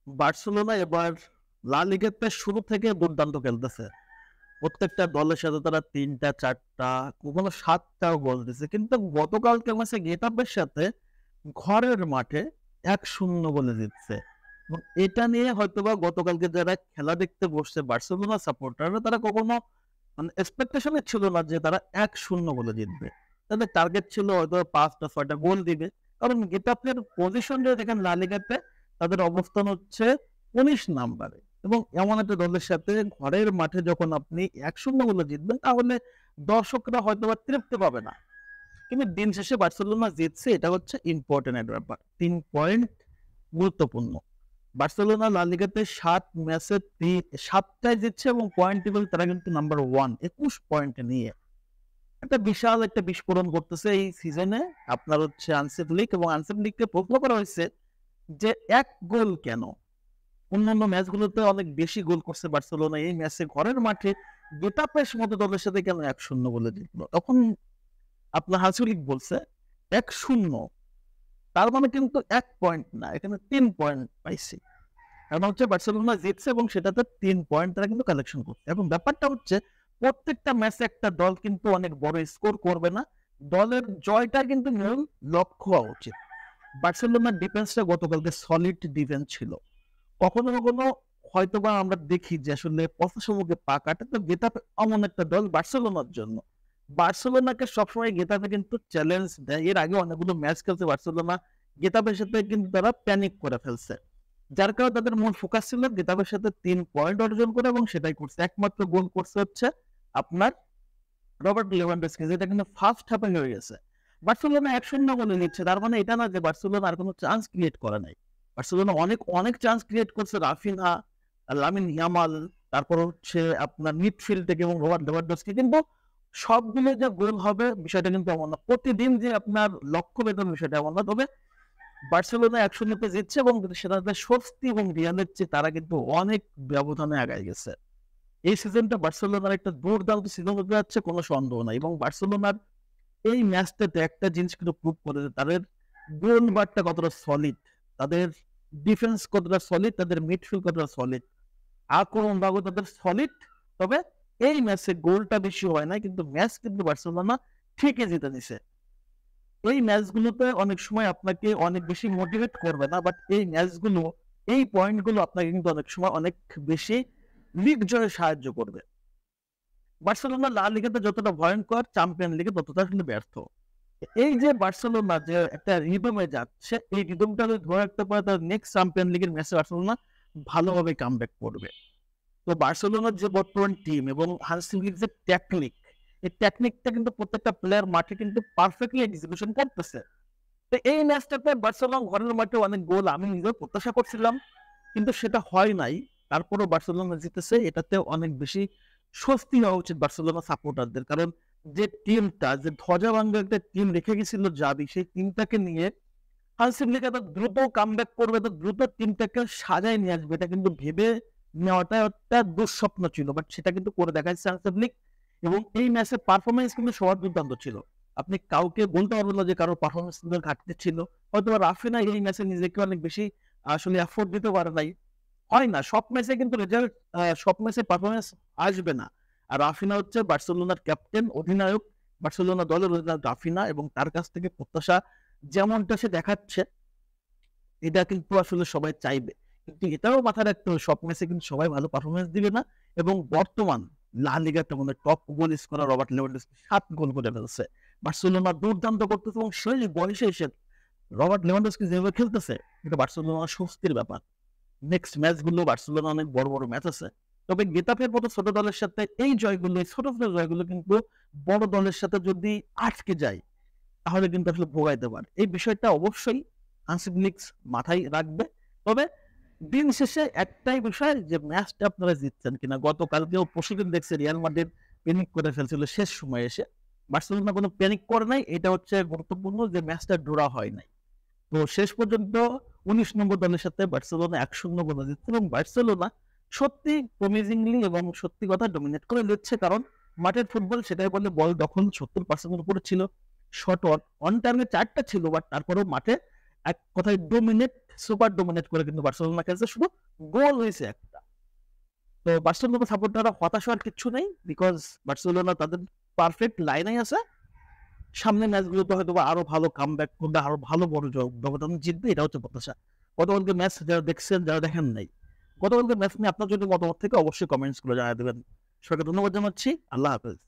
Barcelona এবার লা লিগাতে শুরু থেকে দুর্দান্ত খেলতেছে। প্রত্যেকটা দলের সাথে তারা ৩টা, ৪টা, কখনো ৭টাও গোল দিছে। কিন্তু গতকালকে ম্যাচে গেটাফের সাথে ঘরের মাঠে ১-০ গোলে জিতছে। এবং এটা নিয়ে হয়তোবা গতকালকে যারা খেলা দেখতে বসছে বার্সেলোনা সাপোর্টাররা তারা কখনো মানে এক্সপেকটেশন ছিল না যে তারা ১-০ গোলে জিতবে। তাদের টার্গেট ছিল হয়তো ৫টা ৬টা গোল দিবে। কারণ গেটাফের পজিশন যদি দেখেন লা লিগাতে তাদের অবস্থান হচ্ছে ১৯ নাম্বারে। এবং এমন একটা দলের সাথে ঘরের মাঠে যখন আপনি ১-০ গোলে জিতবেন তাহলে দর্শকরা হয়তোবা তৃপ্তি পাবে না। কিন্তু দিন শেষে বার্সেলোনা জিতছে এটা হচ্ছে ইম্পর্টেন্ট একটা ব্যাপার। ৩ পয়েন্ট গুরুত্বপূর্ণ। বার্সেলোনা লা লিগাতে ৭ ম্যাচে ৭ টায় জিতছে এবং পয়েন্ট টেবল তারা কিন্তু নাম্বার 1 ২১ পয়েন্ট নিয়ে। একটা বিশাল একটা বিস্ফোরণ করতেছে এই সিজনে আপনার হচ্ছে হান্সি ফ্লিক এবং হান্সি ফ্লিককে প্রশ্ন করা হয়েছে যে ১ গোল কেন? অন্যান্য ম্যাচগুলোতে অনেক বেশি গোল করছে বার্সেলোনা। এই ম্যাচে ঘরের মাঠে গেটাফের মতো দলের সাথে কেন ১-০ গোলে জিতলো? তখন আপনার হান্সি ফ্লিক বলছে ১-০ তার মানে কিন্তু ১ পয়েন্ট না, এখানে ৩ পয়েন্ট পাইছি। কারণ হচ্ছে বার্সেলোনা জিতছে এবং সেটাতে ৩ পয়েন্ট তারা কিন্তু কালেকশন করছে। এবং ব্যাপারটা হচ্ছে প্রত্যেকটা ম্যাচে একটা দল কিন্তু অনেক বড় স্কোর করবে না। দলের জয়টা কিন্তু মূল লক্ষ্য হওয়া উচিত। বার্সেলোনার ডিফেন্সটা গতকালকে সলিড ডিফেন্স ছিল। কখনো হয়তোবা আমরা দেখি যে আসলে পথসম্মুখে পা কাটে, তো গেতাফে এমন একটা দল বার্সেলোনার জন্য। বার্সেলোনাকে সবসময় গেতাফে কিন্তু চ্যালেঞ্জ দেয়। এর আগে অনেকগুলো ম্যাচ খেলছে বার্সেলোনা। গেতাফের সাথে কিন্তু তারা প্যানিক করে ফেলছে। যার কারণে তাদের মূল ফোকাস ছিল গেতাফের সাথে ৩ পয়েন্ট অর্জন করে এবং সেটাই করছে। একমাত্র গোল করছে হচ্ছে আপনার রবার্ট লেভানডস্কি, যেটা কিন্তু ফার্স্ট হাফে হয়ে গেছে। বার্সেলোনা ১-০ গোলে নিচ্ছে। তার মানে এটা না যে বার্সেলোনা আর কোনো চান্স ক্রিয়েট করে নাই। বার্সেলোনা অনেক চান্স ক্রিয়েট করছে। রাফিনহা, লামিন ইয়ামাল, তারপর হচ্ছে আপনার মিডফিল্ড থেকে এবং রবার্ট লেভানডস্কি, কিন্তু সবগুলো যে গোল হবে বিষয়টা কিন্তু এমন না। প্রতিদিন যে আপনার লক্ষ্য বেঁধে বিষয়টা এমন না। তবে বার্সেলোনা ১-০ তে জিতছে এবং সেটাতে স্বস্তি এবং রিয়ালের চেয়ে তারা কিন্তু অনেক ব্যবধানে আগায় গেছে। এই সিজনটা বার্সেলোনার একটা দুর্দান্ত সিজন হতে যাচ্ছে, কোনো সন্দেহ নাই। এবং বার্সেলোনার এই ম্যাচটাতে একটা জিনিস কিন্তু প্রুভ করে যে তাদের গোলবারটা কতটা সলিড, তাদের ডিফেন্স কতটা সলিড, তাদের মিডফিল্ড কতটা সলিড, আক্রমণ ভাগও তাদের সলিড। তবে এই ম্যাচে গোলটা বেশি হয় নাই, কিন্তু ম্যাচ কিন্তু বার্সেলোনা ঠিকই জিতে নিছে। এই ম্যাচগুলোতে অনেক সময় আপনাকে অনেক বেশি মোটিভেট করবে না, বাট এই ম্যাচগুলো, এই পয়েন্টগুলো আপনাকে কিন্তু অনেক সময় অনেক বেশি লিগ জয়ে সাহায্য করবে। বার্সেলোনা লা লিগাতে যতটা ভয়ঙ্কর, চ্যাম্পিয়ন লিগে ততটা কিন্তু ব্যর্থ। এই যে বার্সেলোনা যে একটা রিদমে যাচ্ছে, এই রিদমটা যদি ধরে রাখতে পারে তাহলে নেক্সট চ্যাম্পিয়ন লিগের ম্যাচে বার্সেলোনা ভালোভাবে কামব্যাক করবে। তো বার্সেলোনার যে বর্তমান টিম এবং হান্সি ফ্লিকের যে টেকনিক, এই টেকনিকটা কিন্তু প্রত্যেকটা প্লেয়ার মাঠে কিন্তু পারফেক্টলি এক্সিকিউশন করতেছে। তো এই ম্যাচটাতে বার্সেলোনা ঘরের মাঠে অনেক গোল আমি নিজেও প্রত্যাশা করছিলাম, কিন্তু সেটা হয় নাই। তারপরেও বার্সেলোনা জিতেছে, এটাতে অনেক বেশি স্বস্তি হওয়া উচিত বার্সেলোনা সাপোর্টারদের। কারণ যে টিমটা, যে ধ্বজাবাঙ্গা একটা টিম রেখে গেছিল জাভি, সেই টিমটাকে নিয়ে হান্সি ফ্লিক এত দ্রুত কামব্যাক করবে, এত দ্রুত টিমটাকে সাজায় নিয়ে আসবে, এটা কিন্তু ভেবে নেওয়াটা একটা দুঃস্বপ্ন ছিল। বাট সেটা কিন্তু করে দেখাচ্ছে হান্সি ফ্লিক। এবং এই ম্যাচের পারফরমেন্স কিন্তু সবার দুর্দান্ত ছিল। আপনি কাউকে বলতে পারবেন না যে কারোর পারফরমেন্স ঘাটতি ছিল। হয়তো রাফিনা এই ম্যাচে নিজেকে অনেক বেশি আসলে এফোর্ট দিতে পারে নাই। হয় না সব ম্যাচে কিন্তু রেজাল্ট, সব ম্যাচে পারফরমেন্স আসবে না। আর রাফিনা হচ্ছে বার্সেলোনার ক্যাপ্টেন, অধিনায়ক। বার্সেলোনা দলের অধিনায়ক রাফিনা, এবং তার কাছ থেকে প্রত্যাশা যেমনটা সে দেখাচ্ছে, এটা কিন্তু আসলে সবাই চাইবে। কিন্তু এটাও মাথায় রাখতে হবে সব ম্যাচে কিন্তু সবাই ভালো পারফরমেন্স দিবে না। এবং বর্তমান লা লিগাতে আমাদের top goal scorer Robert Lewandowski ৭ গোল করে ফেলছে। বার্সেলোনা দুর্দান্ত করতেছে এবং সেই বয়সে এসে রবার্ট লেভানডস্কি যেভাবে খেলতেছে, এটা বার্সেলোনার স্বস্তির ব্যাপার। নেক্সট ম্যাচগুলো বার্সেলোনা অনেক বড় ম্যাচ আছে। তবে গেতাফের মতো ছোট দলের সাথে এই জয়গুলো, এই ছোট জয়গুলো কিন্তু বড় দলের সাথে যদি আটকে যায় তাহলে কিন্তু আসলে ভোগাইতে পারে। এই বিষয়টা অবশ্যই হান্সি ফ্লিক মাথায় রাখবে। তবে দিন শেষে একটাই বিষয় যে ম্যাচটা আপনারা জিতছেন কিনা। গতকালকেও পরশুদিন দেখছে রিয়াল মাদ্রিদ প্যানিক করে ফেলছিল শেষ সময়ে এসে। বার্সেলোনা কোনো প্যানিক করে নাই। এটা হচ্ছে গুরুত্বপূর্ণ যে ম্যাচটা ড্র হয় নাই। তো শেষ পর্যন্ত ১৯ নম্বর দলের সাথে বার্সেলোনা ১-০ গোলে জিতছে এবং বার্সেলোনা সত্যি প্রমিজিংলি এবং সত্যি কথা ডমিনেট করে দিচ্ছে। কারণ মাঠের ফুটবল সেটাই বলে, বল দখল ৭০% এর উপরে ছিল। শট অন টার্গেট ৪টা ছিল, বাট তারপরেও মাঠে এক কথায় ডোমিনেট, সুপার ডোমিনেট করে কিন্তু বার্সেলোনা খেলছে, শুধু গোল হয়েছে একটা। তো বার্সেলোনা সাপোর্টাররা হতাশ হওয়ার কিচ্ছু নেই, বিকজ বার্সেলোনা তাদের পারফেক্ট লাইনে আছে। সামনের ম্যাচগুলোতে হয়তো আরো ভালো কামব্যাক করবে, আরো ভালো বড় ব্যবধান জিতবে, এটা হচ্ছে প্রত্যাশা। গতকালকে ম্যাচ যারা দেখছেন, যারা দেখেন নাই, গতকালকে ম্যাচ নিয়ে আপনার যদি মতামত থেকে অবশ্যই কমেন্টস করে জানিয়ে দেবেন। সবাইকে ধন্যবাদ জানাচ্ছি। আল্লাহ হাফেজ।